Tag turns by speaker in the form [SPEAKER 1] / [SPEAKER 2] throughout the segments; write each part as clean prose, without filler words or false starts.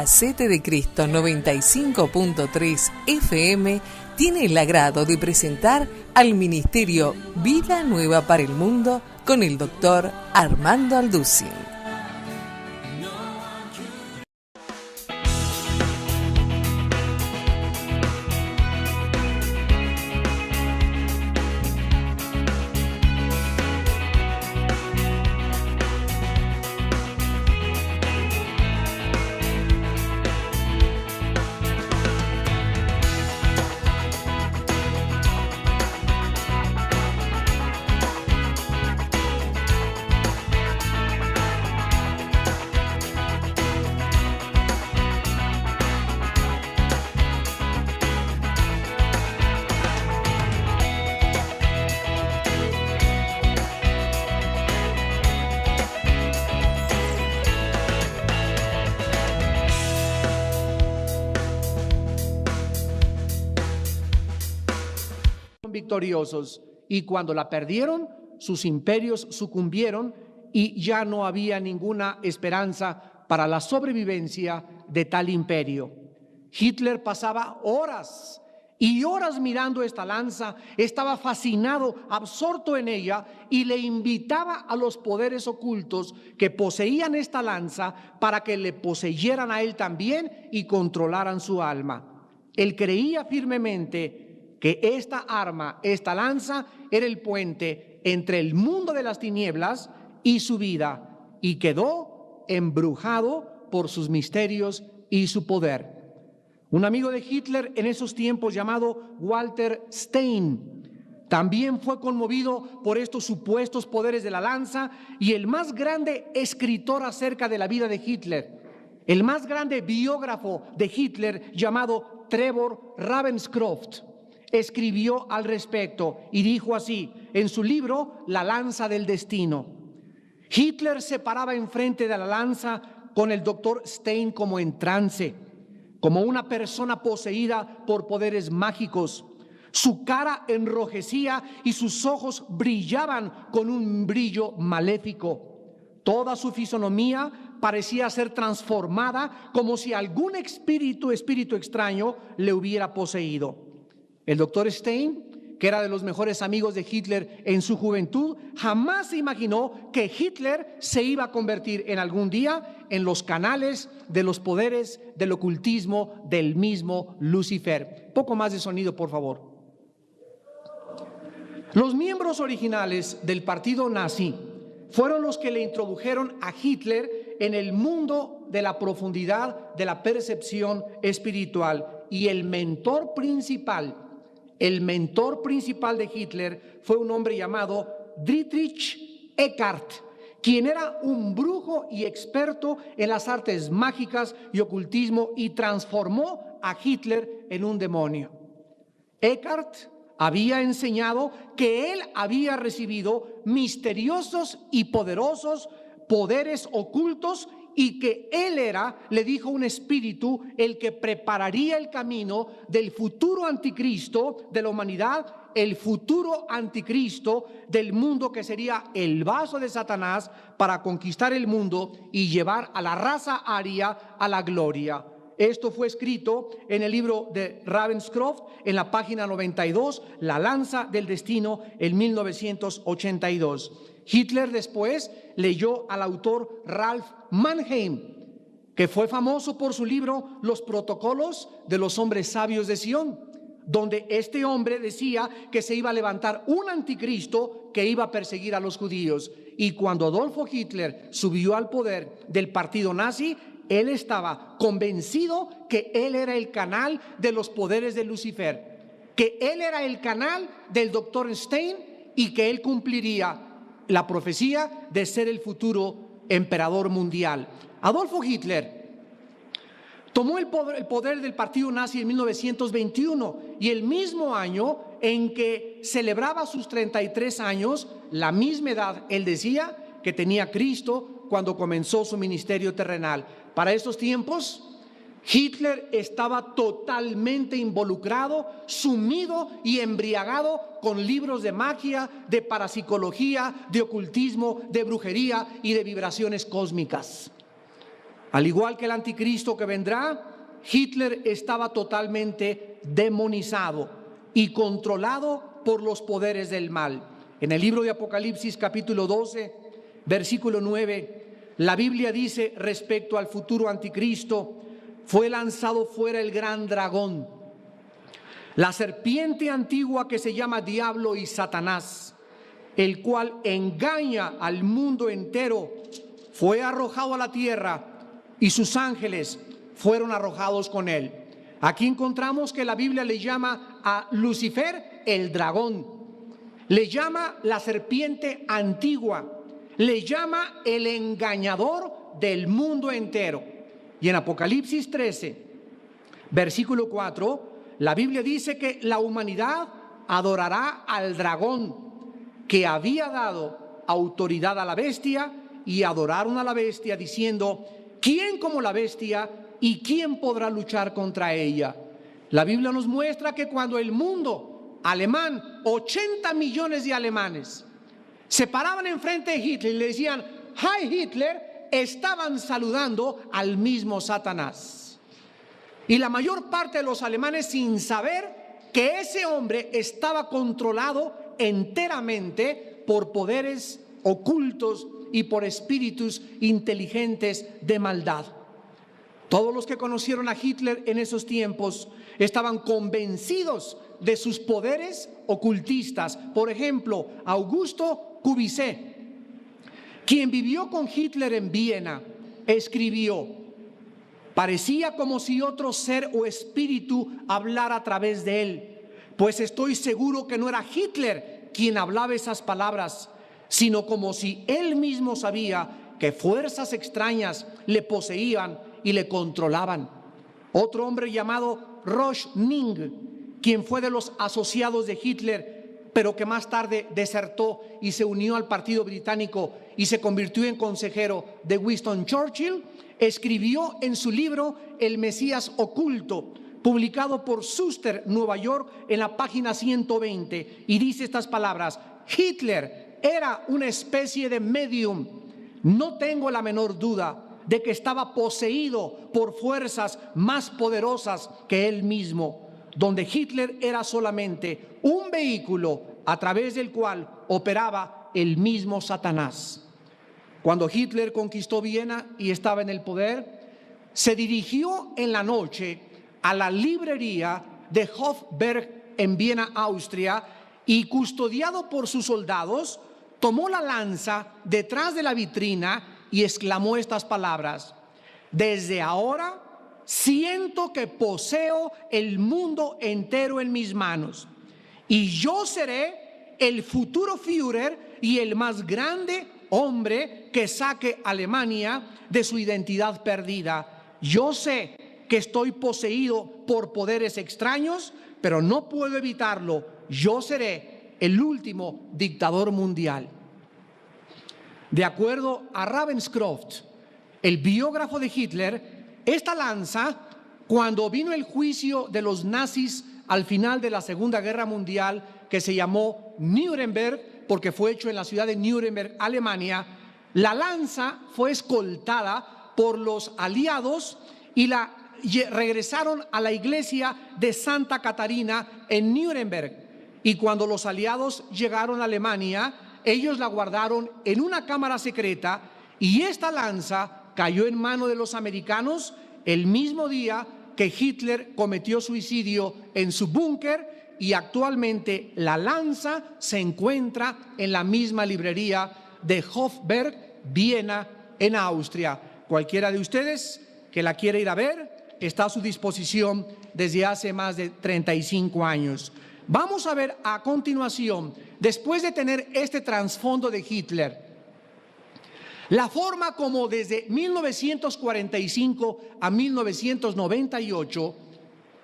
[SPEAKER 1] Palacete de Cristo 95.3 FM tiene el agrado de presentar al Ministerio Vida Nueva para el Mundo con el doctor Armando Alducin.
[SPEAKER 2] Victoriosos, y cuando la perdieron, sus imperios sucumbieron y ya no había ninguna esperanza para la sobrevivencia de tal imperio. Hitler pasaba horas y horas mirando esta lanza, estaba fascinado, absorto en ella, y le invitaba a los poderes ocultos que poseían esta lanza para que le poseyeran a él también y controlaran su alma. Él creía firmemente que esta arma, esta lanza, era el puente entre el mundo de las tinieblas y su vida, y quedó embrujado por sus misterios y su poder. Un amigo de Hitler en esos tiempos, llamado Walter Stein, también fue conmovido por estos supuestos poderes de la lanza, y el más grande escritor acerca de la vida de Hitler, el más grande biógrafo de Hitler, llamado Trevor Ravenscroft, escribió al respecto y dijo así en su libro La lanza del destino: Hitler se paraba enfrente de la lanza con el doctor Stein como en trance, como una persona poseída por poderes mágicos. Su cara enrojecía y sus ojos brillaban con un brillo maléfico. Toda su fisonomía parecía ser transformada, como si algún espíritu extraño le hubiera poseído. El doctor Stein, que era de los mejores amigos de Hitler en su juventud, jamás se imaginó que Hitler se iba a convertir en algún día en los canales de los poderes del ocultismo del mismo Lucifer. Poco más de sonido, por favor. Los miembros originales del partido nazi fueron los que le introdujeron a Hitler en el mundo de la profundidad de la percepción espiritual, y el mentor principal de Hitler fue un hombre llamado Dietrich Eckart, quien era un brujo y experto en las artes mágicas y ocultismo, y transformó a Hitler en un demonio. Eckart había enseñado que él había recibido misteriosos y poderosos poderes ocultos, y que él era, le dijo un espíritu, el que prepararía el camino del futuro anticristo de la humanidad, el futuro anticristo del mundo, que sería el vaso de Satanás para conquistar el mundo y llevar a la raza aria a la gloria. Esto fue escrito en el libro de Ravenscroft, en la página 92, La lanza del destino, en 1982. Hitler después leyó al autor Ralph Mannheim, que fue famoso por su libro Los protocolos de los hombres sabios de Sion, donde este hombre decía que se iba a levantar un anticristo que iba a perseguir a los judíos. Y cuando Adolfo Hitler subió al poder del partido nazi, él estaba convencido que él era el canal de los poderes de Lucifer, que él era el canal del doctor Stein, y que él cumpliría la profecía de ser el futuro emperador mundial. Adolfo Hitler tomó el poder del partido nazi en 1921, y el mismo año en que celebraba sus 33 años, la misma edad, él decía, que tenía Cristo cuando comenzó su ministerio terrenal. Para estos tiempos, Hitler estaba totalmente involucrado, sumido y embriagado con libros de magia, de parapsicología, de ocultismo, de brujería y de vibraciones cósmicas. Al igual que el anticristo que vendrá, Hitler estaba totalmente demonizado y controlado por los poderes del mal. En el libro de Apocalipsis capítulo 12, versículo 9, la Biblia dice respecto al futuro anticristo: fue lanzado fuera el gran dragón, la serpiente antigua que se llama Diablo y Satanás, el cual engaña al mundo entero. Fue arrojado a la tierra y sus ángeles fueron arrojados con él. Aquí encontramos que la Biblia le llama a Lucifer el dragón, le llama la serpiente antigua, le llama el engañador del mundo entero. Y en Apocalipsis 13, versículo 4, la Biblia dice que la humanidad adorará al dragón, que había dado autoridad a la bestia, y adoraron a la bestia diciendo: ¿quién como la bestia y quién podrá luchar contra ella? La Biblia nos muestra que cuando el mundo alemán, 80 millones de alemanes, se paraban enfrente de Hitler y le decían ¡Hi Hitler!, estaban saludando al mismo Satanás. Y la mayor parte de los alemanes, sin saber que ese hombre estaba controlado enteramente por poderes ocultos y por espíritus inteligentes de maldad. Todos los que conocieron a Hitler en esos tiempos estaban convencidos de sus poderes ocultistas. Por ejemplo, Augusto Kubitschek, quien vivió con Hitler en Viena, escribió: parecía como si otro ser o espíritu hablara a través de él, pues estoy seguro que no era Hitler quien hablaba esas palabras, sino como si él mismo sabía que fuerzas extrañas le poseían y le controlaban. Otro hombre llamado Röschning, quien fue de los asociados de Hitler, pero que más tarde desertó y se unió al Partido Británico y se convirtió en consejero de Winston Churchill, escribió en su libro El Mesías Oculto, publicado por Schuster, Nueva York, en la página 120, y dice estas palabras: Hitler era una especie de medium. No tengo la menor duda de que estaba poseído por fuerzas más poderosas que él mismo, donde Hitler era solamente un vehículo a través del cual operaba el mismo Satanás. Cuando Hitler conquistó Viena y estaba en el poder, se dirigió en la noche a la librería de Hofberg en Viena, Austria, y custodiado por sus soldados, tomó la lanza detrás de la vitrina y exclamó estas palabras: desde ahora siento que poseo el mundo entero en mis manos, y yo seré el futuro Führer y el más grande hombre que saque a Alemania de su identidad perdida. Yo sé que estoy poseído por poderes extraños, pero no puedo evitarlo. Yo seré el último dictador mundial. De acuerdo a Ravenscroft, el biógrafo de Hitler, esta lanza, cuando vino el juicio de los nazis al final de la Segunda Guerra Mundial, que se llamó Nuremberg, porque fue hecho en la ciudad de Nuremberg, Alemania, la lanza fue escoltada por los aliados y la regresaron a la iglesia de Santa Catarina en Nuremberg. Y cuando los aliados llegaron a Alemania, ellos la guardaron en una cámara secreta, y esta lanza cayó en manos de los americanos el mismo día que Hitler cometió suicidio en su búnker, y actualmente la lanza se encuentra en la misma librería de Hofberg, Viena, en Austria. Cualquiera de ustedes que la quiera ir a ver está a su disposición desde hace más de 35 años. Vamos a ver a continuación, después de tener este trasfondo de Hitler, la forma como desde 1945 a 1998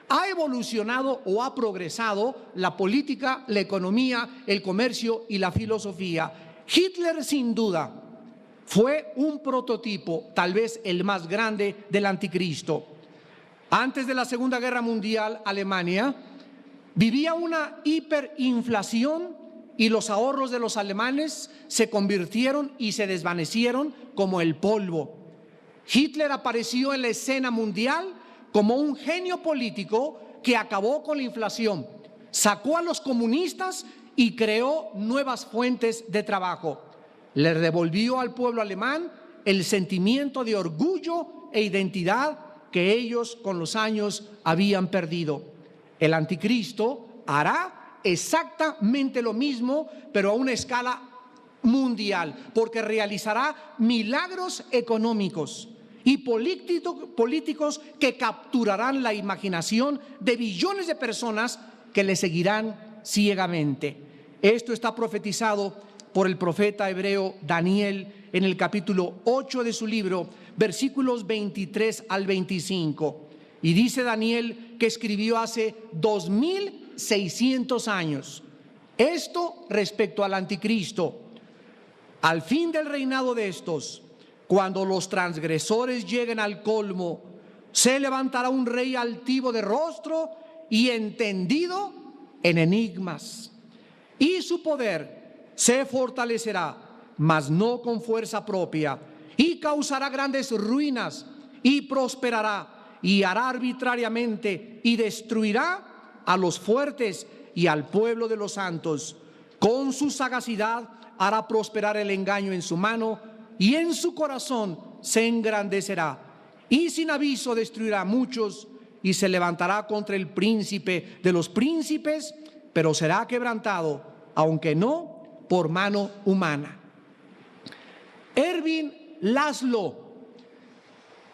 [SPEAKER 2] ha evolucionado o ha progresado la política, la economía, el comercio y la filosofía. Hitler, sin duda, fue un prototipo, tal vez el más grande, del anticristo. Antes de la Segunda Guerra Mundial, Alemania vivía una hiperinflación y los ahorros de los alemanes se convirtieron y se desvanecieron como el polvo. Hitler apareció en la escena mundial como un genio político que acabó con la inflación, sacó a los comunistas y creó nuevas fuentes de trabajo. Le devolvió al pueblo alemán el sentimiento de orgullo e identidad que ellos con los años habían perdido. El anticristo hará exactamente lo mismo, pero a una escala mundial, porque realizará milagros económicos y políticos que capturarán la imaginación de billones de personas que le seguirán ciegamente. Esto está profetizado por el profeta hebreo Daniel en el capítulo 8 de su libro, versículos 23 al 25. Y dice Daniel que escribió hace 2600 años. Esto respecto al anticristo. Al fin del reinado de estos, cuando los transgresores lleguen al colmo, se levantará un rey altivo de rostro y entendido en enigmas, y su poder se fortalecerá, mas no con fuerza propia, y causará grandes ruinas, y prosperará, y hará arbitrariamente, y destruirá a los fuertes y al pueblo de los santos. Con su sagacidad hará prosperar el engaño en su mano, y en su corazón se engrandecerá, y sin aviso destruirá a muchos, y se levantará contra el príncipe de los príncipes, pero será quebrantado, aunque no por mano humana. Erwin Laszlo,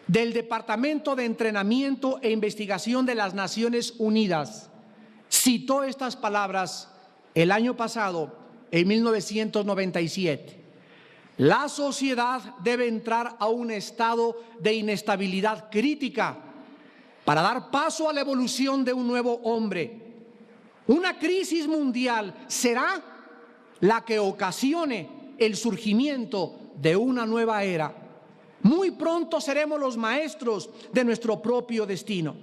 [SPEAKER 2] del Departamento de Entrenamiento e Investigación de las Naciones Unidas, citó estas palabras el año pasado, en 1997. La sociedad debe entrar a un estado de inestabilidad crítica para dar paso a la evolución de un nuevo hombre. Una crisis mundial será la que ocasione el surgimiento de una nueva era. Muy pronto seremos los maestros de nuestro propio destino.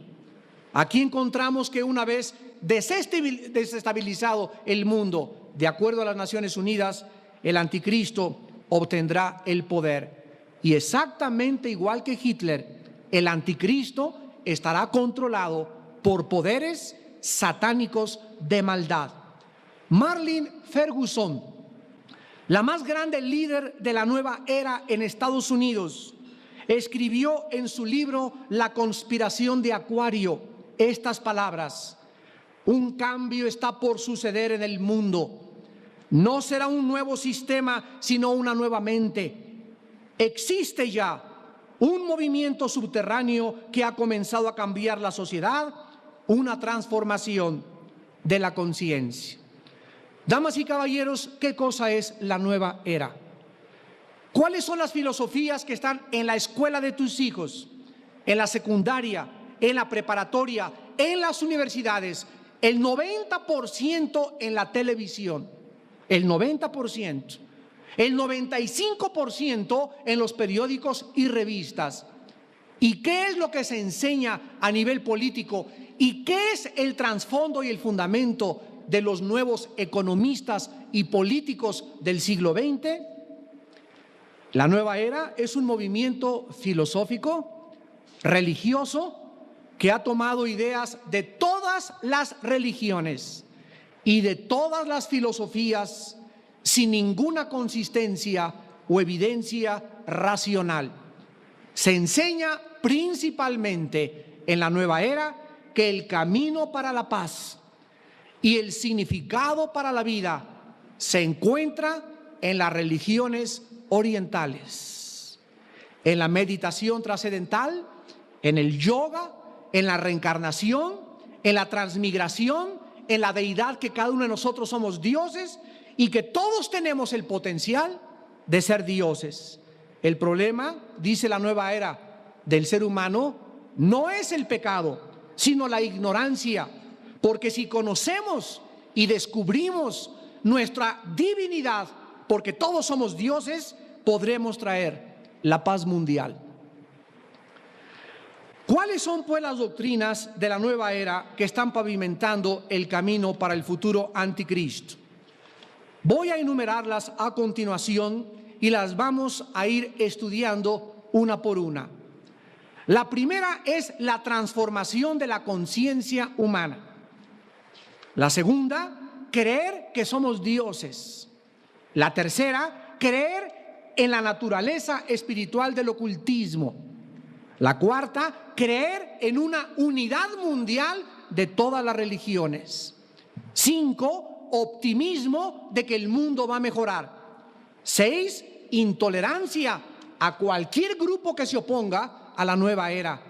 [SPEAKER 2] Aquí encontramos que una vez desestabilizado el mundo, de acuerdo a las Naciones Unidas, el anticristo obtendrá el poder. Y exactamente igual que Hitler, el anticristo estará controlado por poderes satánicos de maldad. Marlene Ferguson, la más grande líder de la nueva era en Estados Unidos, escribió en su libro La conspiración de Acuario estas palabras: un cambio está por suceder en el mundo. No será un nuevo sistema, sino una nueva mente. Existe ya un movimiento subterráneo que ha comenzado a cambiar la sociedad, una transformación de la conciencia. Damas y caballeros, ¿qué cosa es la nueva era? ¿Cuáles son las filosofías que están en la escuela de tus hijos, en la secundaria, en la preparatoria, en las universidades? El 90% en la televisión, el 90%, el 95% en los periódicos y revistas. ¿Y qué es lo que se enseña a nivel político? ¿Y qué es el trasfondo y el fundamento de los nuevos economistas y políticos del siglo XX? La nueva era es un movimiento filosófico, religioso, que ha tomado ideas de todas las religiones y de todas las filosofías sin ninguna consistencia o evidencia racional. Se enseña principalmente en la nueva era que el camino para la paz y el significado para la vida se encuentra en las religiones orientales, en la meditación trascendental, en el yoga, en la reencarnación, en la transmigración, en la deidad, que cada uno de nosotros somos dioses y que todos tenemos el potencial de ser dioses. El problema, dice la nueva era del ser humano, no es el pecado, sino la ignorancia, porque si conocemos y descubrimos nuestra divinidad, porque todos somos dioses, podremos traer la paz mundial. ¿Cuáles son pues las doctrinas de la nueva era que están pavimentando el camino para el futuro anticristo? Voy a enumerarlas a continuación y las vamos a ir estudiando una por una. La primera es la transformación de la conciencia humana. La segunda, creer que somos dioses. La tercera, creer en la naturaleza espiritual del ocultismo. La cuarta, creer en una unidad mundial de todas las religiones. 5, optimismo de que el mundo va a mejorar. 6, intolerancia a cualquier grupo que se oponga a la nueva era.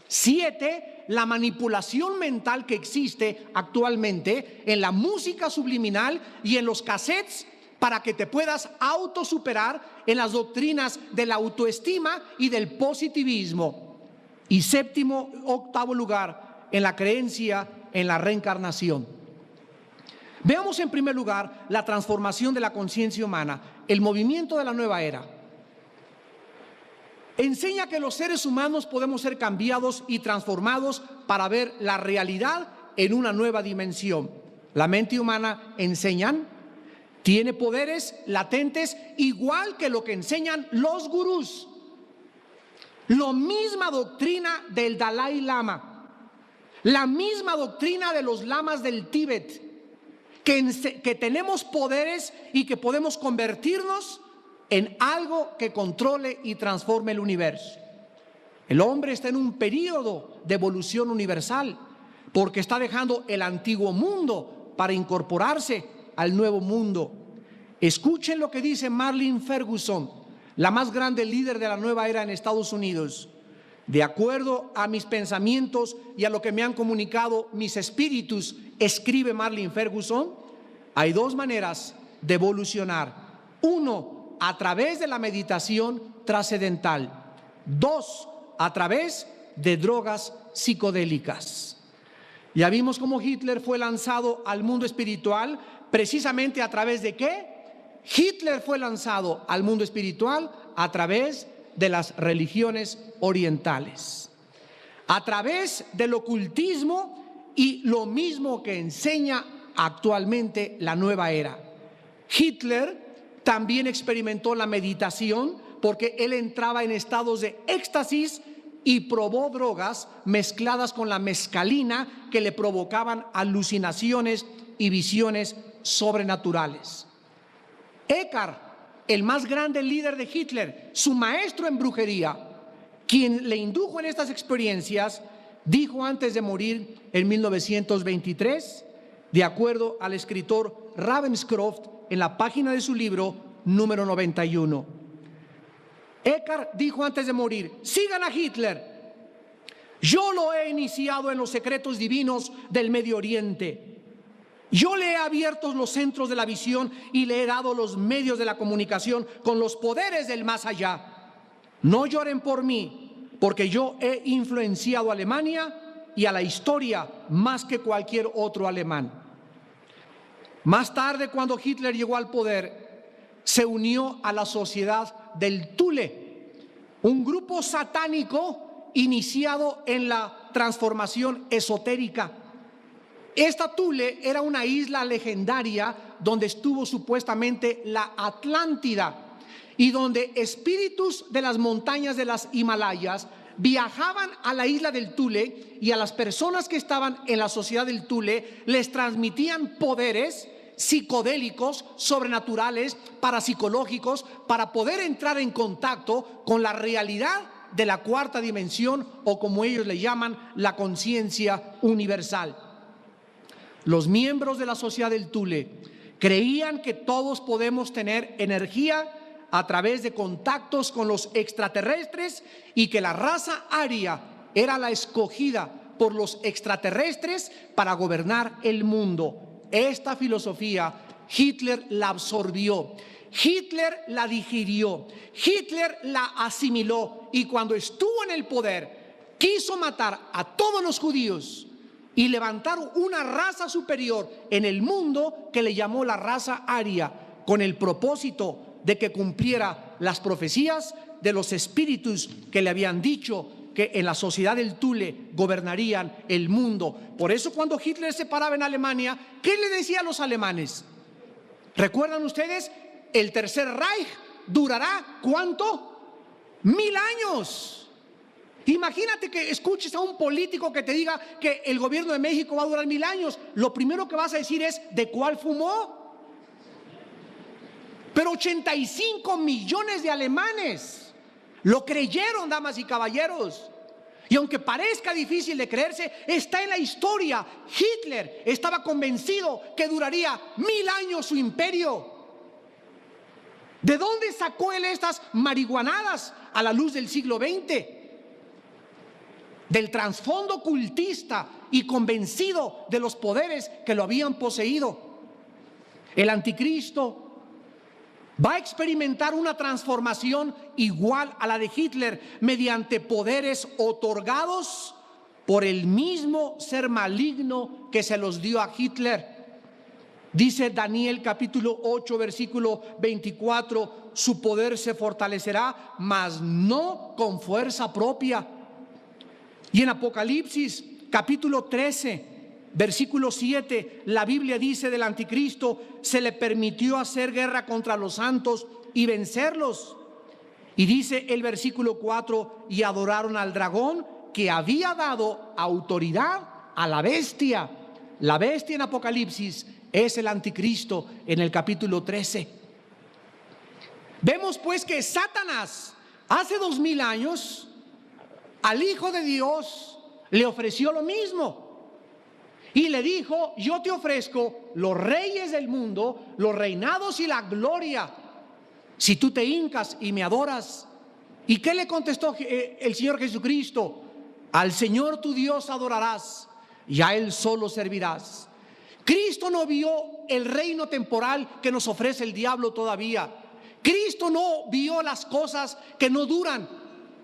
[SPEAKER 2] 7, la manipulación mental que existe actualmente en la música subliminal y en los cassettes para que te puedas autosuperar en las doctrinas de la autoestima y del positivismo. Y 8º lugar, en la creencia en la reencarnación. Veamos en primer lugar la transformación de la conciencia humana, el movimiento de la nueva era. Enseña que los seres humanos podemos ser cambiados y transformados para ver la realidad en una nueva dimensión. La mente humana, enseñan, tiene poderes latentes igual que lo que enseñan los gurús. La misma doctrina del Dalai Lama, la misma doctrina de los lamas del Tíbet, que tenemos poderes y que podemos convertirnos en algo que controle y transforme el universo. El hombre está en un periodo de evolución universal porque está dejando el antiguo mundo para incorporarse al nuevo mundo. Escuchen lo que dice Marlene Ferguson, la más grande líder de la nueva era en Estados Unidos. De acuerdo a mis pensamientos y a lo que me han comunicado mis espíritus, escribe Marlene Ferguson, hay 2 maneras de evolucionar. 1, a través de la meditación trascendental. 2, a través de drogas psicodélicas. Ya vimos cómo Hitler fue lanzado al mundo espiritual, precisamente a través de ¿qué? Hitler fue lanzado al mundo espiritual a través de las religiones orientales, a través del ocultismo y lo mismo que enseña actualmente la nueva era. Hitler también experimentó la meditación porque él entraba en estados de éxtasis y probó drogas mezcladas con la mescalina que le provocaban alucinaciones y visiones sobrenaturales. Eckhart, el más grande líder de Hitler, su maestro en brujería, quien le indujo en estas experiencias, dijo antes de morir en 1923, de acuerdo al escritor Ravenscroft en la página de su libro número 91. Eckhart dijo antes de morir: sigan a Hitler, yo lo he iniciado en los secretos divinos del Medio Oriente. Yo le he abierto los centros de la visión y le he dado los medios de la comunicación con los poderes del más allá. No lloren por mí, porque yo he influenciado a Alemania y a la historia más que cualquier otro alemán. Más tarde, cuando Hitler llegó al poder, se unió a la Sociedad del Thule, un grupo satánico iniciado en la transformación esotérica. Esta Thule era una isla legendaria donde estuvo supuestamente la Atlántida y donde espíritus de las montañas de las Himalayas viajaban a la isla del Thule y a las personas que estaban en la sociedad del Thule les transmitían poderes psicodélicos, sobrenaturales, parapsicológicos, para poder entrar en contacto con la realidad de la 4ª dimensión, o como ellos le llaman, la conciencia universal. Los miembros de la sociedad del Thule creían que todos podemos tener energía a través de contactos con los extraterrestres y que la raza aria era la escogida por los extraterrestres para gobernar el mundo. Esta filosofía Hitler la absorbió, Hitler la digirió, Hitler la asimiló, y cuando estuvo en el poder quiso matar a todos los judíos y levantar una raza superior en el mundo que le llamó la raza aria, con el propósito de que cumpliera las profecías de los espíritus que le habían dicho que en la sociedad del Thule gobernarían el mundo. Por eso cuando Hitler se paraba en Alemania, ¿qué le decía a los alemanes? ¿Recuerdan ustedes? El Tercer Reich durará ¿cuánto? 1000 años. Imagínate que escuches a un político que te diga que el gobierno de México va a durar 1000 años. Lo primero que vas a decir es: ¿de cuál fumó? Pero 85 millones de alemanes lo creyeron, damas y caballeros. Y aunque parezca difícil de creerse, está en la historia. Hitler estaba convencido que duraría 1000 años su imperio. ¿De dónde sacó él estas marihuanadas a la luz del siglo XX? Del trasfondo ocultista y convencido de los poderes que lo habían poseído. El anticristo va a experimentar una transformación igual a la de Hitler mediante poderes otorgados por el mismo ser maligno que se los dio a Hitler. Dice Daniel capítulo 8 versículo 24: su poder se fortalecerá, mas no con fuerza propia. Y en Apocalipsis capítulo 13 versículo 7, la Biblia dice del anticristo: se le permitió hacer guerra contra los santos y vencerlos. Y dice el versículo 4: y adoraron al dragón, que había dado autoridad a la bestia. La bestia en Apocalipsis es el anticristo en el capítulo 13. Vemos pues que Satanás hace 2000 años al Hijo de Dios le ofreció lo mismo. Y le dijo: yo te ofrezco los reyes del mundo, los reinados y la gloria, si tú te hincas y me adoras. ¿Y qué le contestó el Señor Jesucristo? Al Señor tu Dios adorarás y a Él solo servirás. Cristo no vio el reino temporal que nos ofrece el diablo todavía. Cristo no vio las cosas que no duran,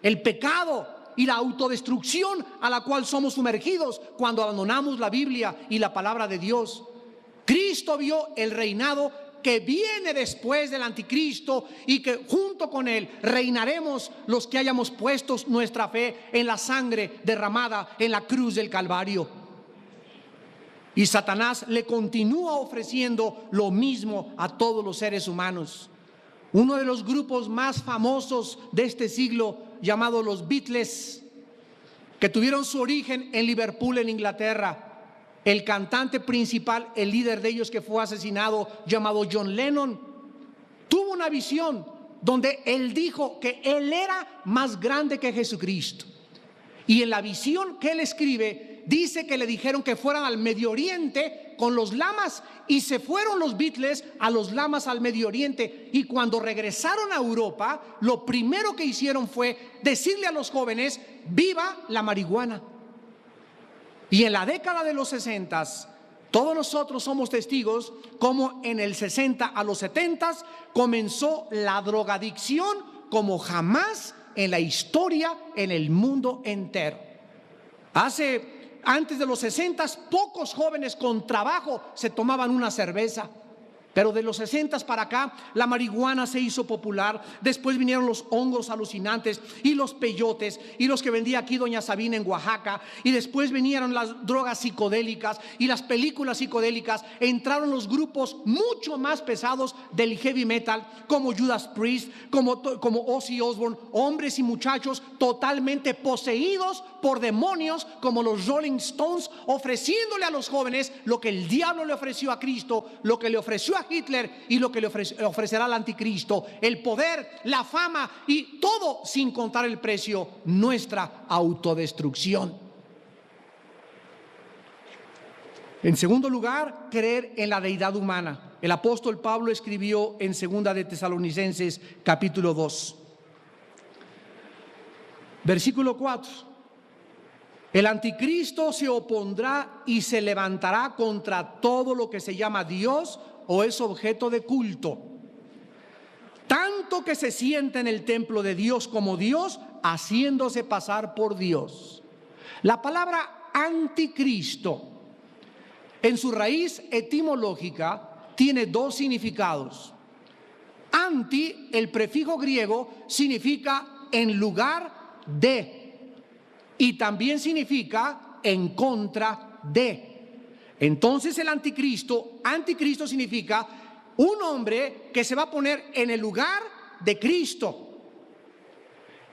[SPEAKER 2] el pecado y la autodestrucción a la cual somos sumergidos cuando abandonamos la Biblia y la palabra de Dios. Cristo vio el reinado que viene después del anticristo y que junto con él reinaremos los que hayamos puesto nuestra fe en la sangre derramada en la cruz del Calvario. Y Satanás le continúa ofreciendo lo mismo a todos los seres humanos. Uno de los grupos más famosos de este siglo, llamado los Beatles, que tuvieron su origen en Liverpool, en Inglaterra. El cantante principal, el líder de ellos que fue asesinado, llamado John Lennon, tuvo una visión donde él dijo que él era más grande que Jesucristo. Y en la visión que él escribe, dice que le dijeron que fueran al Medio Oriente con los lamas, y se fueron los Beatles a los lamas al Medio Oriente. Y cuando regresaron a Europa, lo primero que hicieron fue decirle a los jóvenes: viva la marihuana. Y en la década de los 60, todos nosotros somos testigos como en el 60 a los 70 comenzó la drogadicción como jamás en la historia en el mundo entero. Antes de los 60, pocos jóvenes con trabajo se tomaban una cerveza. Pero de los 60 para acá, la marihuana se hizo popular. Después vinieron los hongos alucinantes y los peyotes y los que vendía aquí doña Sabina en Oaxaca. Y después vinieron las drogas psicodélicas y las películas psicodélicas. Entraron los grupos mucho más pesados del heavy metal, como Judas Priest, como Ozzy Osbourne, hombres y muchachos totalmente poseídos por demonios, como los Rolling Stones, ofreciéndole a los jóvenes lo que el diablo le ofreció a Cristo, lo que le ofreció a Hitler y lo que le ofrecerá al anticristo: el poder, la fama y todo, sin contar el precio, nuestra autodestrucción. En segundo lugar, creer en la deidad humana. El apóstol Pablo escribió en 2 de Tesalonicenses capítulo 2 versículo 4: el anticristo se opondrá y se levantará contra todo lo que se llama Dios o es objeto de culto, tanto que se sienta en el templo de Dios como Dios, haciéndose pasar por Dios. La palabra anticristo, en su raíz etimológica, tiene dos significados. Anti, el prefijo griego, significa en lugar de, y también significa en contra de. Entonces el anticristo significa un hombre que se va a poner en el lugar de Cristo.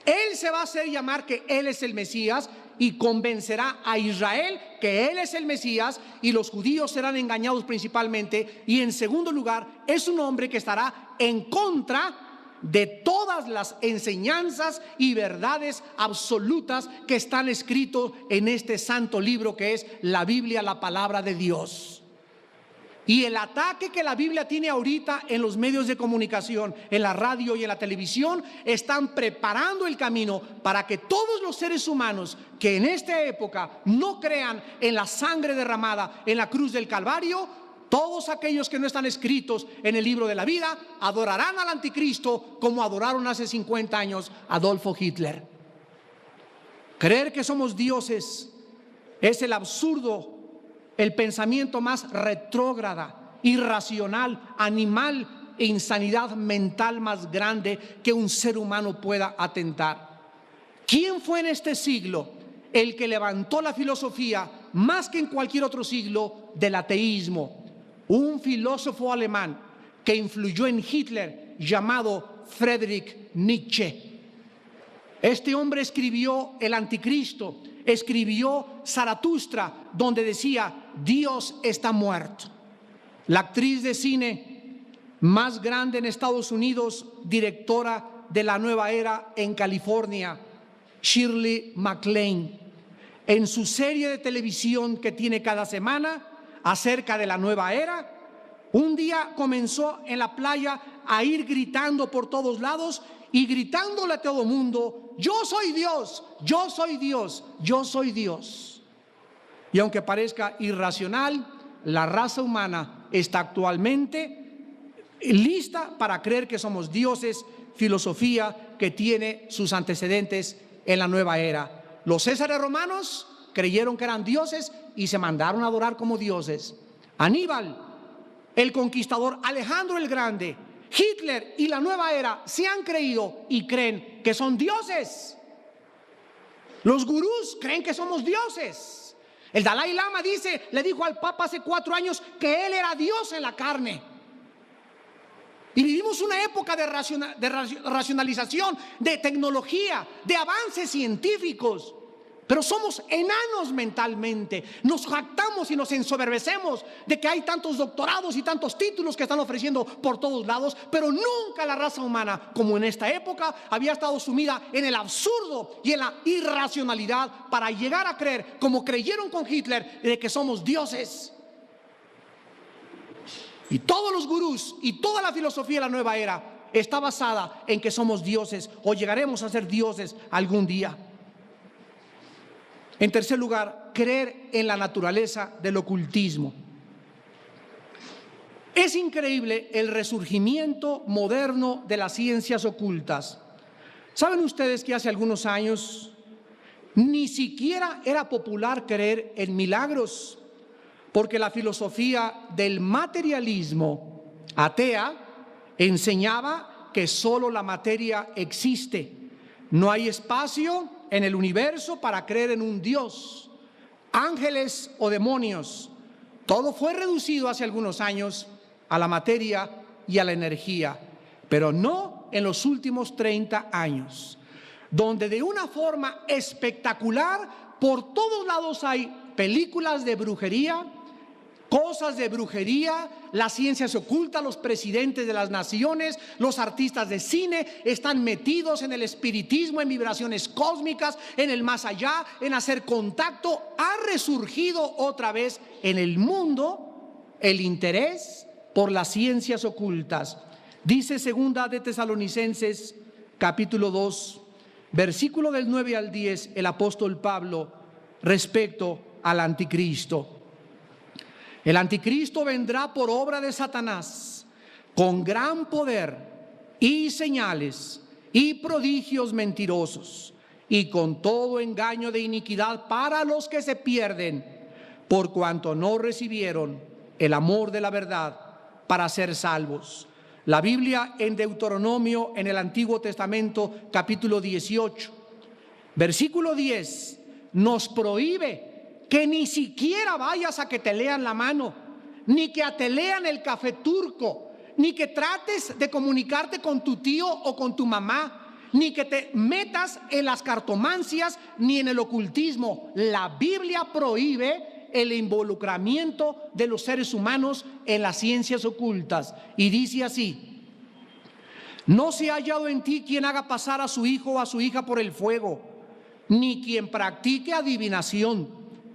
[SPEAKER 2] Él se va a hacer llamar que Él es el Mesías y convencerá a Israel que Él es el Mesías, y los judíos serán engañados principalmente. Y en segundo lugar, es un hombre que estará en contra de todas las enseñanzas y verdades absolutas que están escritos en este santo libro que es la Biblia, la palabra de Dios. Y el ataque que la Biblia tiene ahorita en los medios de comunicación, en la radio y en la televisión, están preparando el camino para que todos los seres humanos que en esta época no crean en la sangre derramada en la cruz del Calvario, todos aquellos que no están escritos en el libro de la vida, adorarán al anticristo como adoraron hace 50 años Adolfo Hitler. Creer que somos dioses es el absurdo, el pensamiento más retrógrada, irracional, animal e insanidad mental más grande que un ser humano pueda atentar. ¿Quién fue en este siglo el que levantó la filosofía más que en cualquier otro siglo del ateísmo? Un filósofo alemán que influyó en Hitler llamado Friedrich Nietzsche. Este hombre escribió El Anticristo, escribió Zaratustra, donde decía: Dios está muerto. La actriz de cine más grande en Estados Unidos, directora de La Nueva Era en California, Shirley MacLaine, en su serie de televisión que tiene cada semana acerca de la nueva era, un día comenzó en la playa a ir gritando por todos lados y gritándole a todo mundo: yo soy Dios, yo soy Dios, yo soy Dios. Y aunque parezca irracional, la raza humana está actualmente lista para creer que somos dioses, filosofía que tiene sus antecedentes en la nueva era. Los césares romanos creyeron que eran dioses y se mandaron a adorar como dioses. Aníbal, el conquistador, Alejandro el Grande, Hitler y la nueva era se han creído y creen que son dioses. Los gurús creen que somos dioses. El Dalai Lama le dijo al Papa hace 4 años que él era Dios en la carne. Y vivimos una época de racionalización, de tecnología, de avances científicos. Pero somos enanos mentalmente. Nos jactamos y nos ensoberbecemos de que hay tantos doctorados y tantos títulos que están ofreciendo por todos lados, pero nunca la raza humana, como en esta época, había estado sumida en el absurdo y en la irracionalidad para llegar a creer, como creyeron con Hitler, de que somos dioses. Y todos los gurús y toda la filosofía de la nueva era está basada en que somos dioses o llegaremos a ser dioses algún día. En tercer lugar, creer en la naturaleza del ocultismo. Es increíble el resurgimiento moderno de las ciencias ocultas. ¿Saben ustedes que hace algunos años ni siquiera era popular creer en milagros? Porque la filosofía del materialismo atea enseñaba que solo la materia existe. No hay espacio en el universo para creer en un Dios, ángeles o demonios. Todo fue reducido hace algunos años a la materia y a la energía, pero no en los últimos 30 años, donde de una forma espectacular por todos lados hay películas de brujería, cosas de brujería, la ciencia se oculta, los presidentes de las naciones, los artistas de cine están metidos en el espiritismo, en vibraciones cósmicas, en el más allá, en hacer contacto. Ha resurgido otra vez en el mundo el interés por las ciencias ocultas. Dice segunda de Tesalonicenses capítulo 2, versículo del 9 al 10, el apóstol Pablo respecto al anticristo. El anticristo vendrá por obra de Satanás con gran poder y señales y prodigios mentirosos y con todo engaño de iniquidad para los que se pierden, por cuanto no recibieron el amor de la verdad para ser salvos. La Biblia en Deuteronomio, en el Antiguo Testamento, capítulo 18, versículo 10, nos prohíbe que ni siquiera vayas a que te lean la mano, ni que te lean el café turco, ni que trates de comunicarte con tu tío o con tu mamá. ni que te metas en las cartomancias ni en el ocultismo. La Biblia prohíbe el involucramiento de los seres humanos en las ciencias ocultas. Y dice así: no se ha hallado en ti quien haga pasar a su hijo o a su hija por el fuego, ni quien practique adivinación,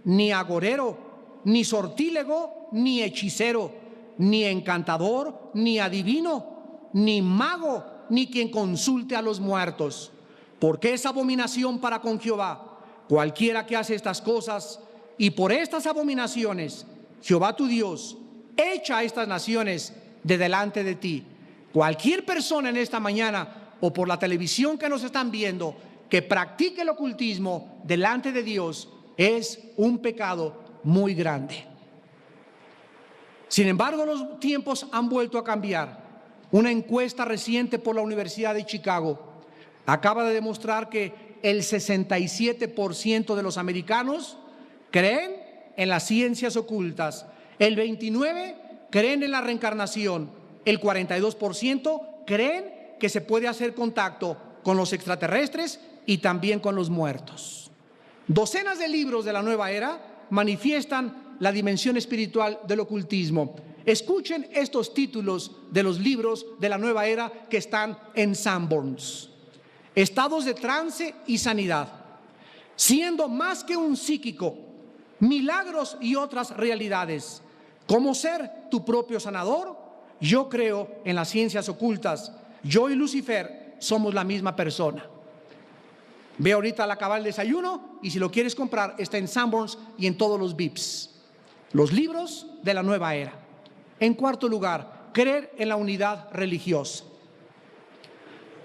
[SPEAKER 2] ni agorero, ni sortílego, ni hechicero, ni encantador, ni adivino, ni mago, ni quien consulte a los muertos, porque es abominación para con Jehová cualquiera que hace estas cosas. Y por estas abominaciones Jehová tu Dios echa a estas naciones de delante de ti. Cualquier persona en esta mañana o por la televisión que nos están viendo que practique el ocultismo delante de Dios es un pecado muy grande. Sin embargo, los tiempos han vuelto a cambiar. Una encuesta reciente por la Universidad de Chicago acaba de demostrar que el 67% de los americanos creen en las ciencias ocultas, el 29% creen en la reencarnación, el 42% creen que se puede hacer contacto con los extraterrestres y también con los muertos. Docenas de libros de la nueva era manifiestan la dimensión espiritual del ocultismo. Escuchen estos títulos de los libros de la nueva era que están en Sanborns: estados de trance y sanidad, siendo más que un psíquico, milagros y otras realidades, cómo ser tu propio sanador, yo creo en las ciencias ocultas, yo y Lucifer somos la misma persona. Ve ahorita al acabar el desayuno y si lo quieres comprar está en Sanborns y en todos los VIPs. Los libros de la nueva era. En cuarto lugar, creer en la unidad religiosa.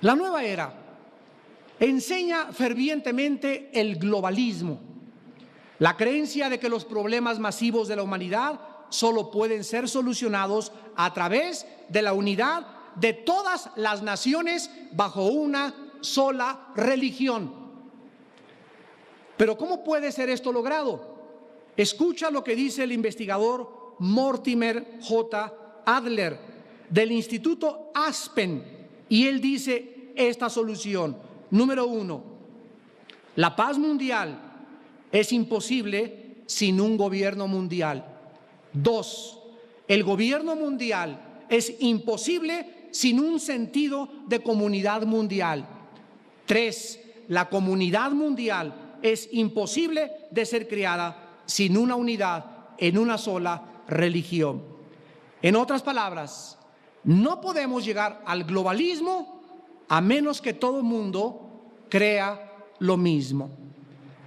[SPEAKER 2] La nueva era enseña fervientemente el globalismo, la creencia de que los problemas masivos de la humanidad solo pueden ser solucionados a través de la unidad de todas las naciones bajo una sola religión. Pero ¿cómo puede ser esto logrado? Escucha lo que dice el investigador Mortimer J. Adler del Instituto Aspen, y él dice esta solución. Número 1, la paz mundial es imposible sin un gobierno mundial. 2, el gobierno mundial es imposible sin un sentido de comunidad mundial. 3, la comunidad mundial es imposible de ser creada sin una unidad en una sola religión. En otras palabras, no podemos llegar al globalismo a menos que todo el mundo crea lo mismo.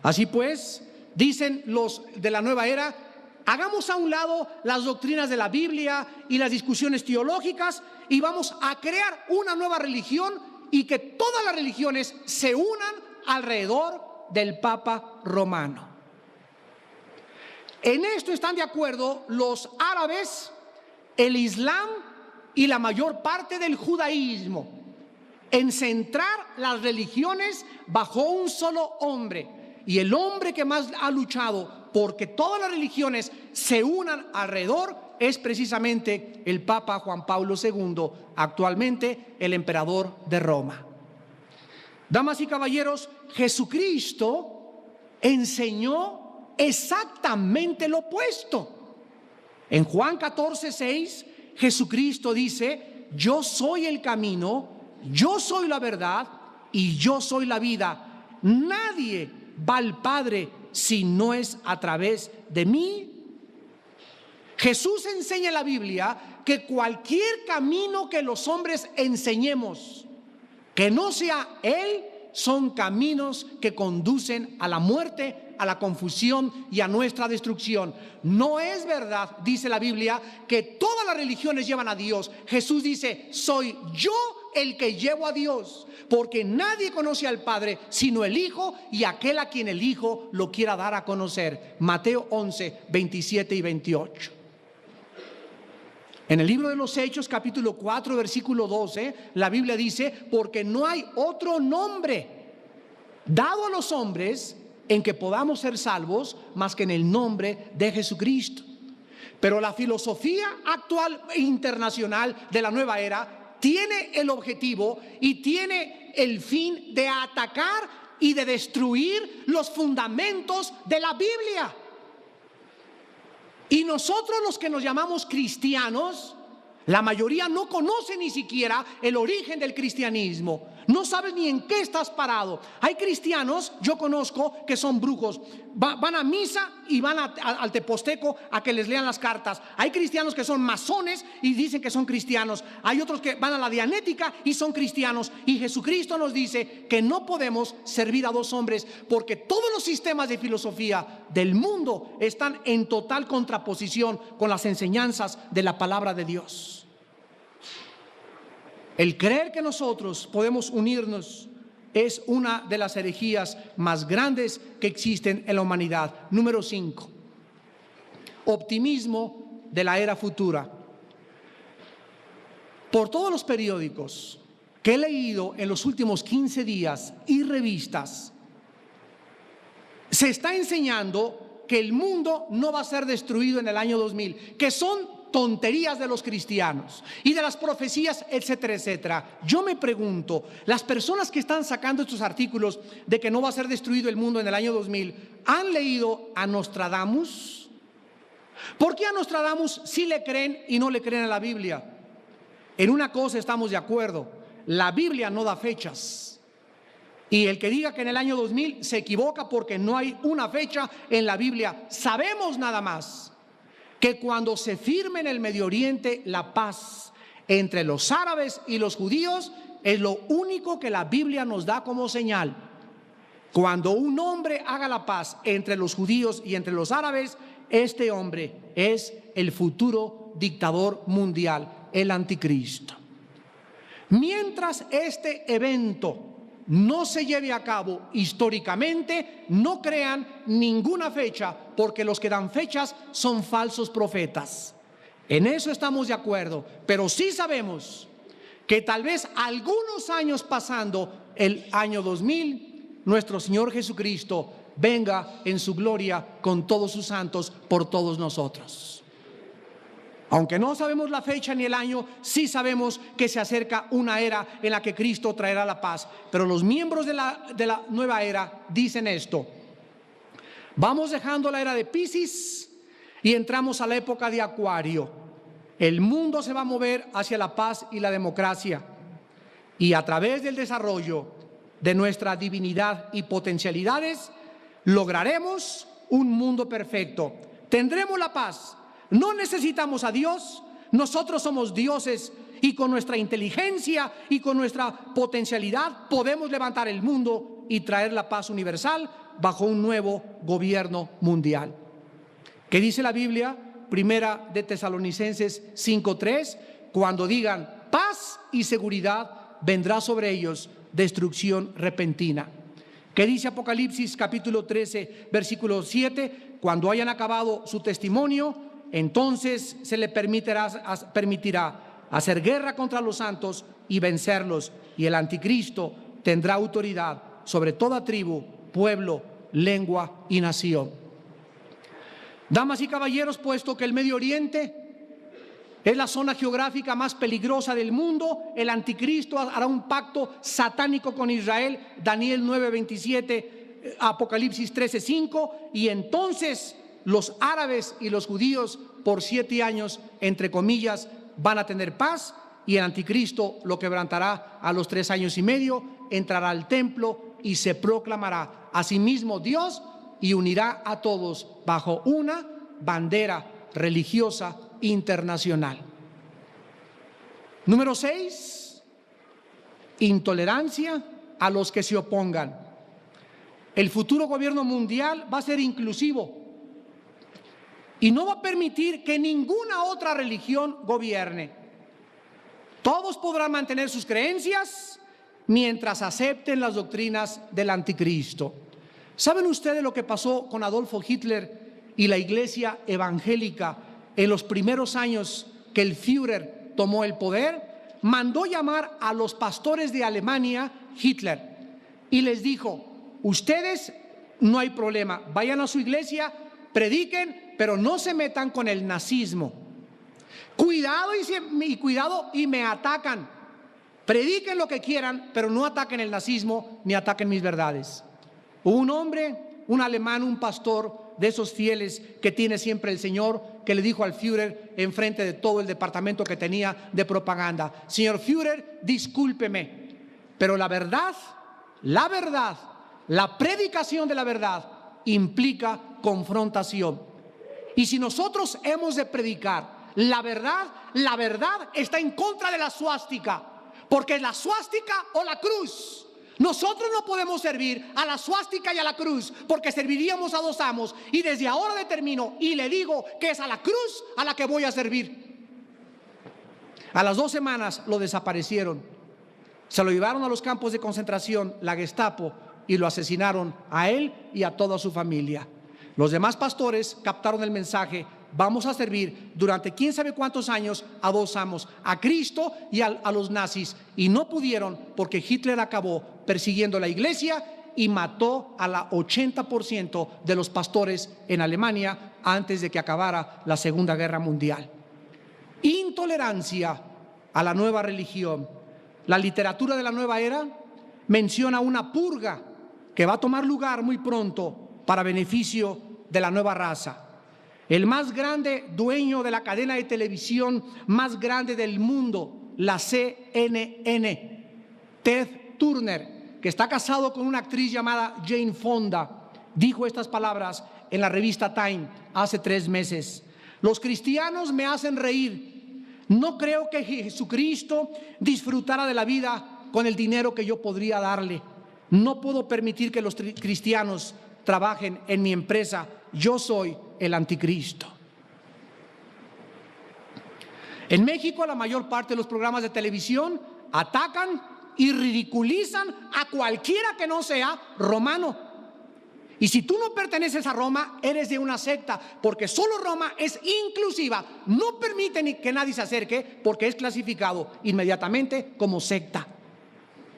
[SPEAKER 2] Así pues, dicen los de la nueva era, hagamos a un lado las doctrinas de la Biblia y las discusiones teológicas y vamos a crear una nueva religión y que todas las religiones se unan alrededor del Papa romano. En esto están de acuerdo los árabes, el Islam y la mayor parte del judaísmo, en centrar las religiones bajo un solo hombre. Y el hombre que más ha luchado porque todas las religiones se unan alrededor es precisamente el Papa Juan Pablo II, actualmente el emperador de Roma. Damas y caballeros, Jesucristo enseñó exactamente lo opuesto. En Juan 14:6, Jesucristo dice: yo soy el camino, yo soy la verdad y yo soy la vida. Nadie va al Padre si no es a través de mí. Jesús enseña en la Biblia que cualquier camino que los hombres enseñemos, que no sea Él, son caminos que conducen a la muerte, a la confusión y a nuestra destrucción. No es verdad, dice la Biblia, que todas las religiones llevan a Dios. Jesús dice: soy yo el que llevo a Dios, porque nadie conoce al Padre sino el Hijo y aquel a quien el Hijo lo quiera dar a conocer. Mateo 11, 27 y 28. En el libro de los Hechos, capítulo 4, versículo 12, la Biblia dice: porque no hay otro nombre dado a los hombres en que podamos ser salvos más que en el nombre de Jesucristo. Pero la filosofía actual e internacional de la nueva era tiene el objetivo y tiene el fin de atacar y de destruir los fundamentos de la Biblia. Y nosotros, los que nos llamamos cristianos, la mayoría no conoce ni siquiera el origen del cristianismo. No sabes ni en qué estás parado. Hay cristianos, yo conozco, que son brujos. Van a misa y van al teposteco a que les lean las cartas. Hay cristianos que son masones y dicen que son cristianos. Hay otros que van a la dianética y son cristianos. Y Jesucristo nos dice que no podemos servir a dos hombres, porque todos los sistemas de filosofía del mundo están en total contraposición con las enseñanzas de la palabra de Dios. El creer que nosotros podemos unirnos es una de las herejías más grandes que existen en la humanidad. Número 5, optimismo de la era futura. Por todos los periódicos que he leído en los últimos 15 días y revistas, se está enseñando que el mundo no va a ser destruido en el año 2000, que son tonterías de los cristianos y de las profecías, etcétera, etcétera. Yo me pregunto, las personas que están sacando estos artículos de que no va a ser destruido el mundo en el año 2000, ¿han leído a Nostradamus? ¿Por qué a Nostradamus sí le creen y no le creen a la Biblia? En una cosa estamos de acuerdo: la Biblia no da fechas. Y el que diga que en el año 2000 se equivoca, porque no hay una fecha en la Biblia. Sabemos nada más que cuando se firme en el Medio Oriente la paz entre los árabes y los judíos, es lo único que la Biblia nos da como señal. Cuando un hombre haga la paz entre los judíos y entre los árabes, este hombre es el futuro dictador mundial, el anticristo. Mientras este evento no se lleve a cabo históricamente, no crean ninguna fecha, porque los que dan fechas son falsos profetas. En eso estamos de acuerdo, pero sí sabemos que tal vez algunos años pasando el año 2000, nuestro Señor Jesucristo venga en su gloria con todos sus santos por todos nosotros. Aunque no sabemos la fecha ni el año, sí sabemos que se acerca una era en la que Cristo traerá la paz. Pero los miembros de la nueva era dicen esto: vamos dejando la era de Piscis y entramos a la época de Acuario. El mundo se va a mover hacia la paz y la democracia, y a través del desarrollo de nuestra divinidad y potencialidades lograremos un mundo perfecto. Tendremos la paz. No necesitamos a Dios, nosotros somos dioses, y con nuestra inteligencia y con nuestra potencialidad podemos levantar el mundo y traer la paz universal bajo un nuevo gobierno mundial. ¿Qué dice la Biblia? Primera de Tesalonicenses 5:3: cuando digan paz y seguridad, vendrá sobre ellos destrucción repentina. ¿Qué dice Apocalipsis capítulo 13, versículo 7? Cuando hayan acabado su testimonio, entonces se le permitirá hacer guerra contra los santos y vencerlos, y el anticristo tendrá autoridad sobre toda tribu, pueblo, lengua y nación. Damas y caballeros, puesto que el Medio Oriente es la zona geográfica más peligrosa del mundo, el anticristo hará un pacto satánico con Israel, Daniel 9:27, Apocalipsis 13:5, y entonces los árabes y los judíos por 7 años, entre comillas, van a tener paz, y el anticristo lo quebrantará a los 3 años y medio, entrará al templo y se proclamará a sí mismo Dios y unirá a todos bajo una bandera religiosa internacional. Número 6, intolerancia a los que se opongan. El futuro gobierno mundial va a ser inclusivo y no va a permitir que ninguna otra religión gobierne. Todos podrán mantener sus creencias mientras acepten las doctrinas del anticristo. ¿Saben ustedes lo que pasó con Adolfo Hitler y la iglesia evangélica en los primeros años que el Führer tomó el poder? Mandó llamar a los pastores de Alemania Hitler y les dijo: ustedes no hay problema, vayan a su iglesia, prediquen, pero no se metan con el nazismo. Cuidado y me atacan, Prediquen lo que quieran, pero no ataquen el nazismo ni ataquen mis verdades. Hubo un hombre, un alemán, un pastor de esos fieles que tiene siempre el Señor, que le dijo al Führer en frente de todo el departamento que tenía de propaganda: señor Führer, discúlpeme, pero la verdad, la predicación de la verdad implica confrontación. Y si nosotros hemos de predicar la verdad está en contra de la suástica, porque es la suástica o la cruz. Nosotros no podemos servir a la suástica y a la cruz, porque serviríamos a dos amos. Y desde ahora determino y le digo que es a la cruz a la que voy a servir. A las 2 semanas lo desaparecieron. Se lo llevaron a los campos de concentración, la Gestapo, y lo asesinaron a él y a toda su familia. Los demás pastores captaron el mensaje: vamos a servir durante quién sabe cuántos años a dos amos, a Cristo y a los nazis. Y no pudieron, porque Hitler acabó persiguiendo la iglesia y mató a la 80% de los pastores en Alemania antes de que acabara la Segunda Guerra Mundial. Intolerancia a la nueva religión. La literatura de la nueva era menciona una purga que va a tomar lugar muy pronto para beneficio de la nueva raza. El más grande dueño de la cadena de televisión más grande del mundo, la CNN, Ted Turner, que está casado con una actriz llamada Jane Fonda, dijo estas palabras en la revista Time hace 3 meses: los cristianos me hacen reír. No creo que Jesucristo disfrutara de la vida con el dinero que yo podría darle. No puedo permitir que los cristianos trabajen en mi empresa. Yo soy el anticristo. En México, la mayor parte de los programas de televisión atacan y ridiculizan a cualquiera que no sea romano. Y si tú no perteneces a Roma, eres de una secta, porque solo Roma es inclusiva. No permite ni que nadie se acerque, porque es clasificado inmediatamente como secta.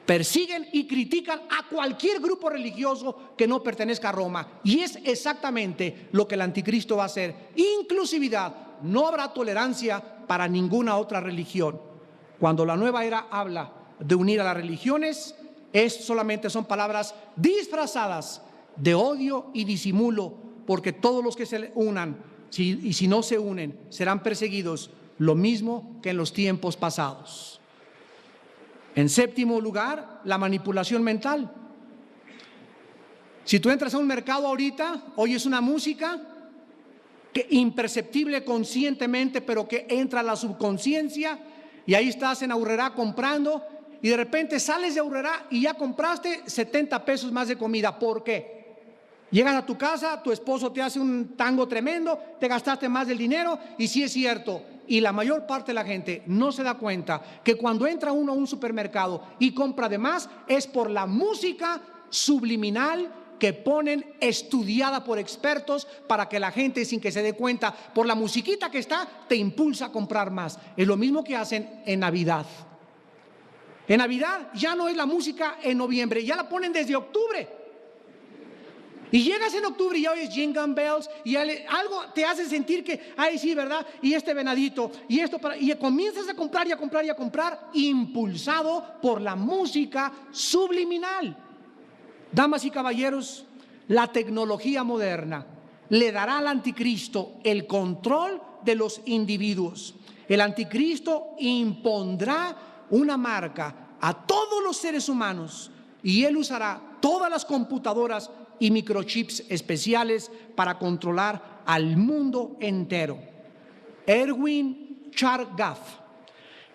[SPEAKER 2] Persiguen y critican a cualquier grupo religioso que no pertenezca a Roma. Y es exactamente lo que el anticristo va a hacer: inclusividad. No habrá tolerancia para ninguna otra religión. Cuando la nueva era habla de unir a las religiones, solamente son palabras disfrazadas de odio y disimulo, porque todos los que se unan, si no se unen, serán perseguidos, lo mismo que en los tiempos pasados. En 7º lugar, la manipulación mental. Si tú entras a un mercado ahorita, oyes una música que imperceptible conscientemente, pero que entra a la subconsciencia, y ahí estás en Aurrerá comprando, y de repente sales de Aurrerá y ya compraste 70 pesos más de comida. ¿Por qué? Llegas a tu casa, tu esposo te hace un tango tremendo, te gastaste más del dinero, y sí es cierto. Y la mayor parte de la gente no se da cuenta que cuando entra uno a un supermercado y compra de más, es por la música subliminal que ponen, estudiada por expertos, para que la gente, sin que se dé cuenta, por la musiquita que está, te impulsa a comprar más. Es lo mismo que hacen en Navidad. En Navidad ya no es la música en noviembre, ya la ponen desde octubre. Y llegas en octubre y ya oyes Jingle Bells y algo te hace sentir que, ay sí, ¿verdad? Y este venadito y esto y comienzas a comprar y a comprar y a comprar, impulsado por la música subliminal. Damas y caballeros, la tecnología moderna le dará al anticristo el control de los individuos. El anticristo impondrá una marca a todos los seres humanos y él usará todas las computadoras y microchips especiales para controlar al mundo entero. Erwin Chargaff,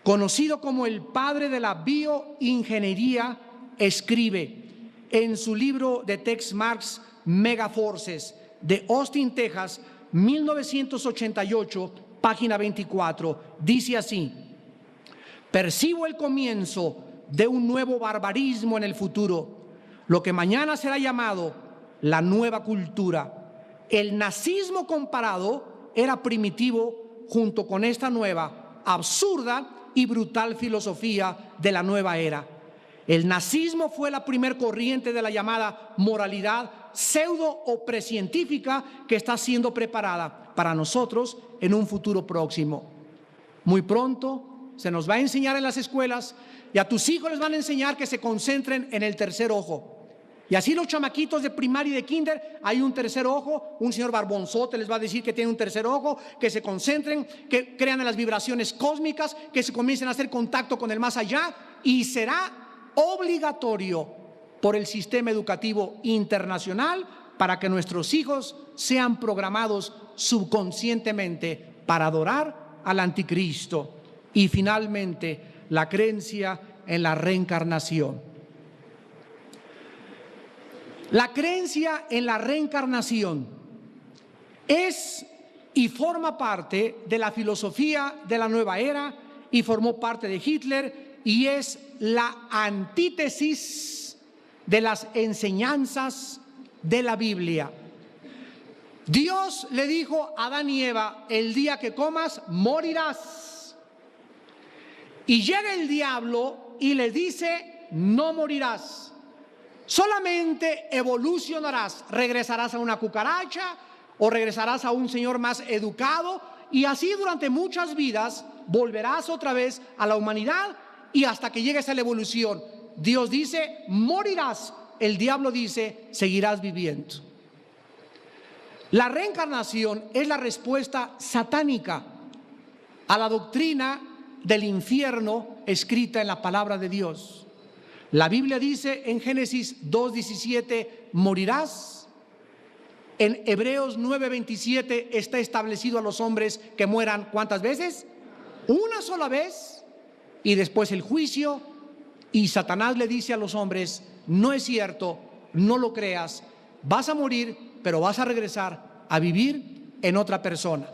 [SPEAKER 2] conocido como el padre de la bioingeniería, escribe en su libro de Tex Marx Megaforces, de Austin, Texas, 1988, página 24, dice así: percibo el comienzo de un nuevo barbarismo en el futuro, lo que mañana será llamado la nueva cultura. El nazismo comparado era primitivo junto con esta nueva, absurda y brutal filosofía de la nueva era. El nazismo fue la primer corriente de la llamada moralidad pseudo o precientífica que está siendo preparada para nosotros en un futuro próximo. Muy pronto se nos va a enseñar en las escuelas, y a tus hijos les van a enseñar que se concentren en el tercer ojo. Y así los chamaquitos de primaria y de kinder, hay un tercer ojo, un señor barbonzote les va a decir que tiene un tercer ojo, que se concentren, que crean en las vibraciones cósmicas, que se comiencen a hacer contacto con el más allá, y será obligatorio por el sistema educativo internacional para que nuestros hijos sean programados subconscientemente para adorar al anticristo. Y finalmente, la creencia en la reencarnación. La creencia en la reencarnación es y forma parte de la filosofía de la nueva era y formó parte de Hitler y es la antítesis de las enseñanzas de la Biblia. Dios le dijo a Adán y Eva: el día que comas morirás. Y llega el diablo y le dice: no morirás. Solamente evolucionarás, regresarás a una cucaracha o regresarás a un señor más educado, y así durante muchas vidas volverás otra vez a la humanidad y hasta que llegues a la evolución. Dios dice: morirás. El diablo dice: seguirás viviendo. La reencarnación es la respuesta satánica a la doctrina del infierno escrita en la palabra de Dios. La Biblia dice en Génesis 2:17, morirás. En Hebreos 9:27 está establecido a los hombres que mueran, ¿cuántas veces? Una sola vez, y después el juicio. Y Satanás le dice a los hombres: no es cierto, no lo creas, vas a morir, pero vas a regresar a vivir en otra persona.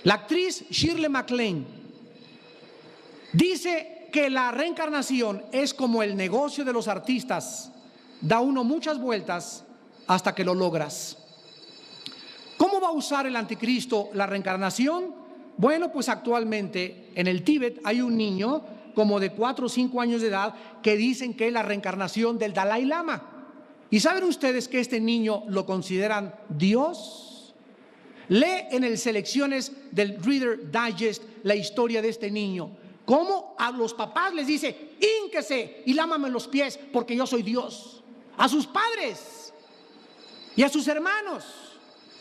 [SPEAKER 2] La actriz Shirley MacLaine dice que la reencarnación es como el negocio de los artistas: da uno muchas vueltas hasta que lo logras. ¿Cómo va a usar el anticristo la reencarnación? Bueno, pues actualmente en el Tíbet hay un niño como de 4 o 5 años de edad que dicen que es la reencarnación del Dalai Lama. ¿Y saben ustedes que este niño lo consideran Dios? Lee en el Selecciones del Reader Digest la historia de este niño. Cómo a los papás les dice: hínquese y lámame los pies porque yo soy Dios. A sus padres y a sus hermanos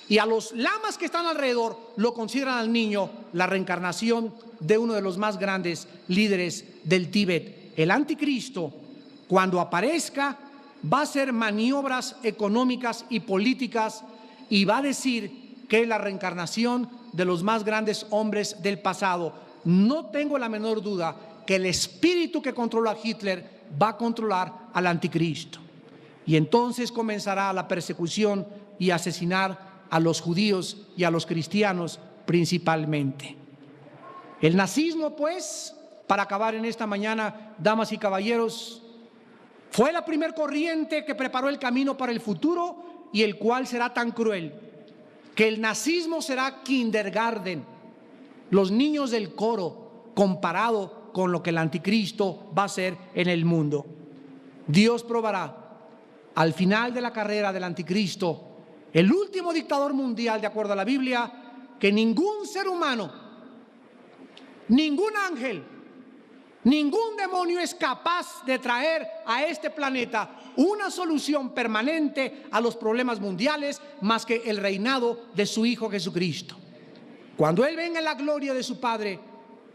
[SPEAKER 2] y a los lamas que están alrededor lo consideran al niño la reencarnación de uno de los más grandes líderes del Tíbet. El anticristo, cuando aparezca, va a hacer maniobras económicas y políticas y va a decir que es la reencarnación de los más grandes hombres del pasado. No tengo la menor duda que el espíritu que controla a Hitler va a controlar al anticristo. Y entonces comenzará la persecución y asesinar a los judíos y a los cristianos principalmente. El nazismo, pues, para acabar en esta mañana, damas y caballeros, fue la primer corriente que preparó el camino para el futuro y el cual será tan cruel que el nazismo será kindergarten, los niños del coro, comparado con lo que el anticristo va a hacer en el mundo. Dios probará al final de la carrera del anticristo, el último dictador mundial de acuerdo a la Biblia, que ningún ser humano, ningún ángel, ningún demonio es capaz de traer a este planeta una solución permanente a los problemas mundiales más que el reinado de su Hijo Jesucristo. Cuando Él venga en la gloria de su Padre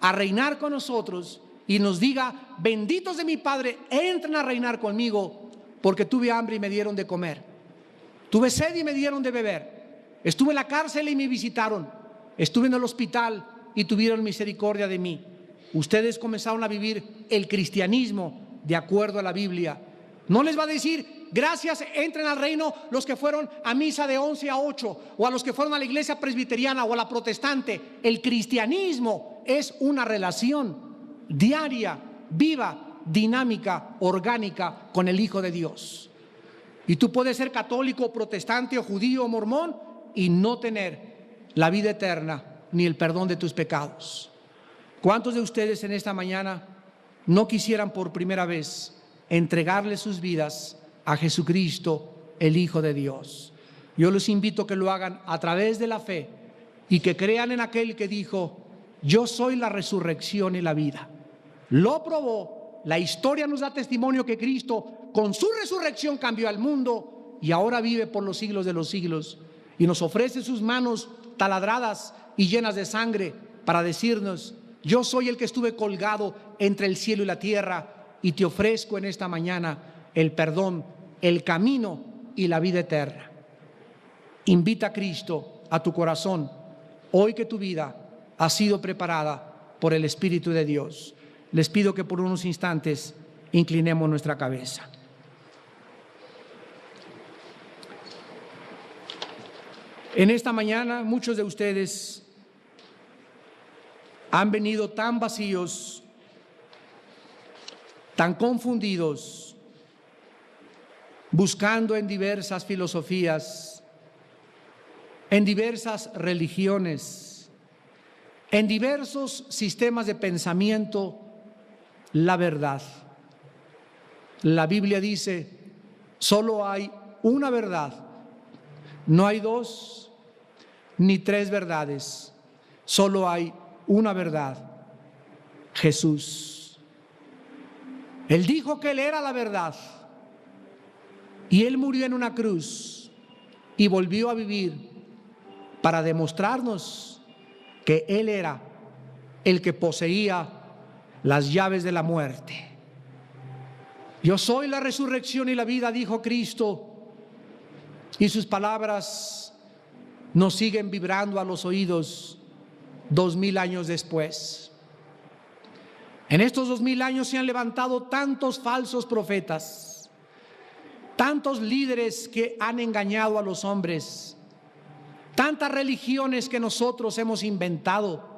[SPEAKER 2] a reinar con nosotros y nos diga: benditos de mi Padre, entren a reinar conmigo, porque tuve hambre y me dieron de comer, tuve sed y me dieron de beber, estuve en la cárcel y me visitaron, estuve en el hospital y tuvieron misericordia de mí. Ustedes comenzaron a vivir el cristianismo de acuerdo a la Biblia. No les va a decir: gracias, entren al reino los que fueron a misa de 11 a 8 o a los que fueron a la iglesia presbiteriana o a la protestante. El cristianismo es una relación diaria, viva, dinámica, orgánica con el Hijo de Dios. Y tú puedes ser católico, protestante o judío o mormón y no tener la vida eterna ni el perdón de tus pecados. ¿Cuántos de ustedes en esta mañana no quisieran por primera vez entregarle sus vidas a Jesucristo, el Hijo de Dios? Yo los invito a que lo hagan a través de la fe y que crean en aquel que dijo: yo soy la resurrección y la vida. Lo probó, la historia nos da testimonio que Cristo con su resurrección cambió al mundo y ahora vive por los siglos de los siglos y nos ofrece sus manos taladradas y llenas de sangre para decirnos: yo soy el que estuve colgado entre el cielo y la tierra y te ofrezco en esta mañana el perdón, el camino y la vida eterna. Invita a Cristo a tu corazón hoy que tu vida ha sido preparada por el Espíritu de Dios. Les pido que por unos instantes inclinemos nuestra cabeza. En esta mañana muchos de ustedes han venido tan vacíos, tan confundidos, buscando en diversas filosofías, en diversas religiones, en diversos sistemas de pensamiento, la verdad. La Biblia dice: solo hay una verdad, no hay dos ni tres verdades, solo hay una verdad, Jesús. Él dijo que Él era la verdad y Él murió en una cruz y volvió a vivir para demostrarnos que Él era el que poseía las llaves de la muerte. Yo soy la resurrección y la vida, dijo Cristo, y sus palabras nos siguen vibrando a los oídos 2000 años después. En estos 2000 años se han levantado tantos falsos profetas, tantos líderes que han engañado a los hombres, tantas religiones que nosotros hemos inventado.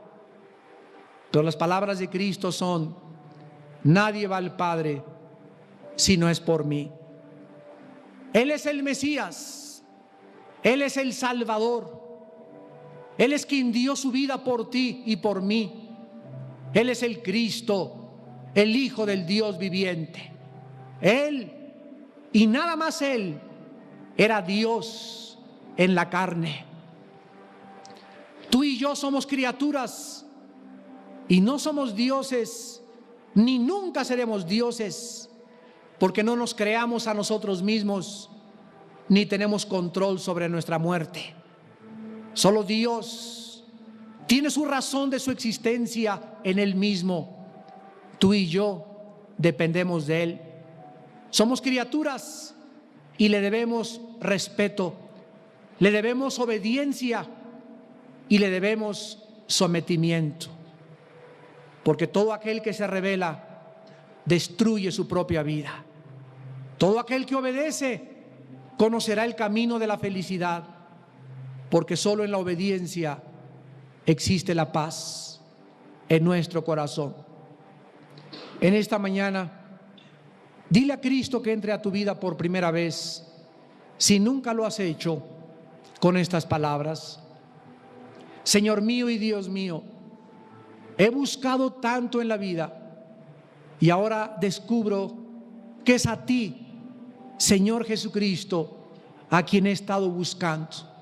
[SPEAKER 2] Pero las palabras de Cristo son: nadie va al Padre si no es por mí. Él es el Mesías, Él es el Salvador, Él es quien dio su vida por ti y por mí. Él es el Cristo, el Hijo del Dios viviente. Él, y nada más Él, era Dios en la carne. Tú y yo somos criaturas y no somos dioses, ni nunca seremos dioses, porque no nos creamos a nosotros mismos, ni tenemos control sobre nuestra muerte. Solo Dios tiene su razón de su existencia en Él mismo. Tú y yo dependemos de Él. Somos criaturas y le debemos respeto, le debemos obediencia y le debemos sometimiento, porque todo aquel que se rebela destruye su propia vida. Todo aquel que obedece conocerá el camino de la felicidad, porque solo en la obediencia existe la paz en nuestro corazón. En esta mañana, dile a Cristo que entre a tu vida por primera vez, si nunca lo has hecho, con estas palabras: Señor mío y Dios mío, he buscado tanto en la vida y ahora descubro que es a ti, Señor Jesucristo, a quien he estado buscando.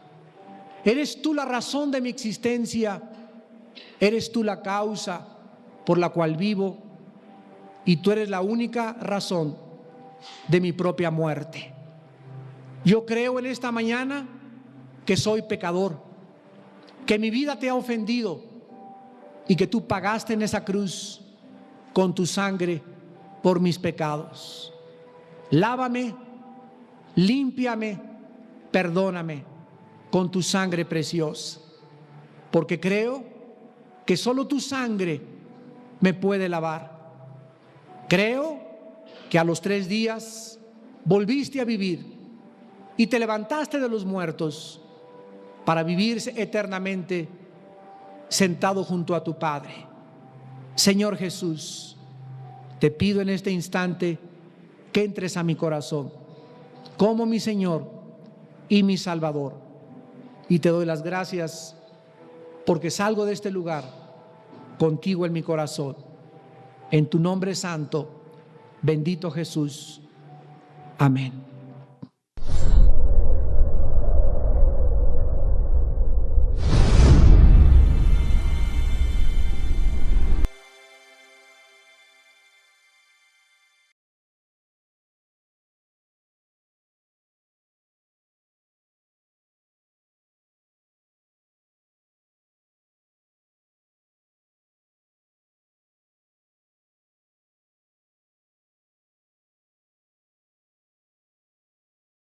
[SPEAKER 2] Eres tú la razón de mi existencia, eres tú la causa por la cual vivo y tú eres la única razón de mi propia muerte. Yo creo en esta mañana que soy pecador, que mi vida te ha ofendido y que tú pagaste en esa cruz con tu sangre por mis pecados. Lávame, límpiame, perdóname con tu sangre preciosa, porque creo que solo tu sangre me puede lavar. Creo que a los 3 días volviste a vivir y te levantaste de los muertos para vivir eternamente sentado junto a tu Padre. Señor Jesús, te pido en este instante que entres a mi corazón como mi Señor y mi Salvador, y te doy las gracias porque salgo de este lugar contigo en mi corazón. En tu nombre santo, bendito Jesús. Amén.